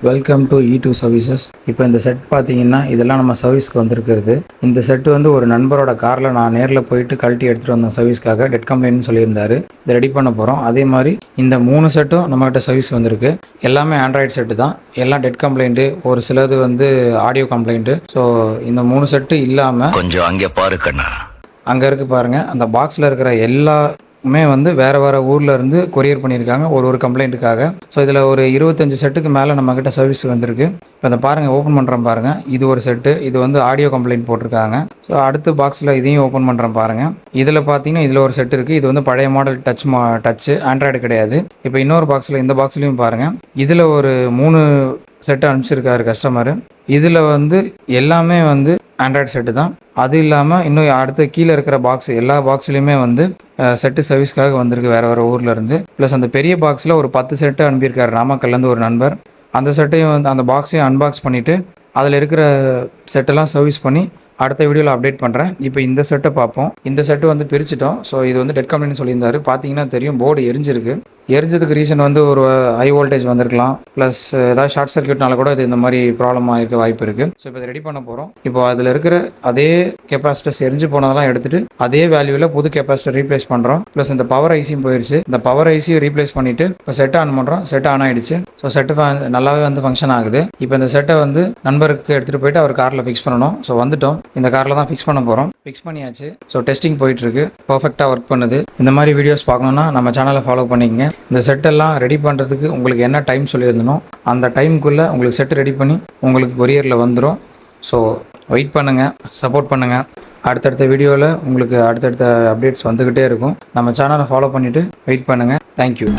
Welcome to E2 services. இப்போ இந்த set பார்த்தீங்கன்னா இதெல்லாம் நம்ம சர்வீஸ்க்கு வந்திருக்கிறது. இந்த செட்டு வந்து ஒரு நண்பரோட காரில் நான் நேரில் போயிட்டு கழட்டி எடுத்துகிட்டு வந்த சர்வீஸ்க்காக டெட் கம்ப்ளைண்ட்னு சொல்லியிருந்தாரு. இதை ரெடி பண்ண போகிறோம். அதே மாதிரி இந்த 3 செட்டும் நம்மகிட்ட சர்வீஸ் வந்திருக்கு. எல்லாமே ஆண்ட்ராய்டு செட்டு தான். எல்லாம் டெட் கம்ப்ளைண்ட்டு, ஒரு சிலது வந்து ஆடியோ கம்ப்ளைண்ட்டு. ஸோ இந்த 3 செட்டு இல்லாமல் கொஞ்சம் அங்கே பாரு கண்ணா, அங்கே இருக்குது பாருங்கள். அந்த பாக்ஸில் இருக்கிற எல்லாமே வந்து வேறு ஊரில் இருந்து கொரியர் பண்ணியிருக்காங்க ஒரு கம்ப்ளைண்ட்டுக்காக. ஸோ இதில் ஒரு 25 செட்டுக்கு மேலே நம்மக்கிட்ட சர்வீஸ் வந்திருக்கு. இப்போ இந்த பாருங்கள், ஓப்பன் பண்ணுறேன் பாருங்கள். இது ஒரு செட்டு, இது வந்து ஆடியோ கம்ப்ளைண்ட் போட்டிருக்காங்க. ஸோ அடுத்த பாக்ஸில் இதையும் ஓப்பன் பண்ணுறேன் பாருங்கள். இதில் பார்த்தீங்கன்னா இதில் ஒரு செட் இருக்குது. இது வந்து பழைய மாடல் டச்சு ஆண்ட்ராய்டு கிடையாது. இப்போ இன்னொரு பாக்ஸில், இந்த பாக்ஸ்லையும் பாருங்கள், இதில் ஒரு 3 செட்டு அனுப்பிச்சிருக்காரு கஸ்டமரு. இதில் வந்து எல்லாமே வந்து ஆண்ட்ராய்டு செட்டு தான். அது இல்லாமல் இன்னும் அடுத்த கீழே இருக்கிற பாக்ஸ் எல்லா பாக்ஸ்லையுமே வந்து செட்டு சர்வீஸ்க்காக வந்திருக்கு வேறு ஊரில் இருந்து. ப்ளஸ் அந்த பெரிய பாக்ஸில் ஒரு 10 செட்டு அனுப்பியிருக்காரு நாமக்கல்லேருந்து ஒரு நண்பர். அந்த செட்டையும் வந்து அந்த பாக்ஸையும் அன்பாக்ஸ் பண்ணிவிட்டு அதில் இருக்கிற செட்டெல்லாம் சர்வீஸ் பண்ணி அடுத்த வீடியோவில் அப்டேட் பண்ணுறேன். இப்போ இந்த செட்டை பார்ப்போம். இந்த செட்டு வந்து பிரிச்சுட்டோம். ஸோ இது வந்து டெட் கம்ப்ளைண்ட் சொல்லியிருந்தாரு. பார்த்தீங்கன்னா தெரியும், போர்டு எரிஞ்சிருக்கு. எரிஞ்சதுக்கு ரீசன் வந்து ஒரு ஹை வோல்டேஜ் வந்திருக்கலாம், ப்ளஸ் ஏதாவது ஷார்ட் சர்க்யூட்னால கூட இது இந்த மாதிரி ப்ராப்ளம் ஆகிருக்க வாய்ப்பு இருக்குது. ஸோ இப்போ இதை ரெடி பண்ண போகிறோம். இப்போ அதில் இருக்கிற அதே கெப்பாசிட்டர்ஸ் எரிஞ்சு போனதெல்லாம் எடுத்துகிட்டு அதே வேல்யூவில் புது கெப்பாசிட்டர் ரீப்ளேஸ் பண்ணுறோம். ப்ளஸ் இந்த பவர் ஐசியும் போயிடுச்சு. இந்த பவர் ஐசியை ரீப்ளேஸ் பண்ணிவிட்டு இப்போ செட் ஆன் பண்ணுறோம். செட் ஆன் ஆகிடுச்சு. ஸோ செட்டு நல்லாவே வந்து ஃபங்க்ஷன் ஆகுது. இப்போ இந்த செட்டை வந்து நண்பருக்கு எடுத்துகிட்டு போயிட்டு அவர் காரில் ஃபிக்ஸ் பண்ணணும். ஸோ வந்துட்டோம், இந்த காரில் தான் ஃபிக்ஸ் பண்ண போகிறோம். ஃபிக்ஸ் பண்ணியாச்சு. ஸோ டெஸ்டிங் போயிட்டுருக்கு. பர்ஃபெக்டாக ஒர்க் பண்ணுது. இந்த மாதிரி வீடியோஸ் பார்க்கணுன்னா நம்ம சேனலை ஃபாலோ பண்ணிக்கங்க. இந்த செட்டெல்லாம் ரெடி பண்ணுறதுக்கு உங்களுக்கு என்ன டைம் சொல்லியிருந்தனோ அந்த டைமுக்குள்ளே உங்களுக்கு செட்டு ரெடி பண்ணி உங்களுக்கு கொரியரில் வந்துடும். ஸோ வெயிட் பண்ணுங்கள், சப்போர்ட் பண்ணுங்கள். அடுத்தடுத்த வீடியோவில் உங்களுக்கு அடுத்தடுத்த அப்டேட்ஸ் வந்துக்கிட்டே இருக்கும். நம்ம சேனலை ஃபாலோ பண்ணிவிட்டு வெயிட் பண்ணுங்கள். தேங்க்யூ.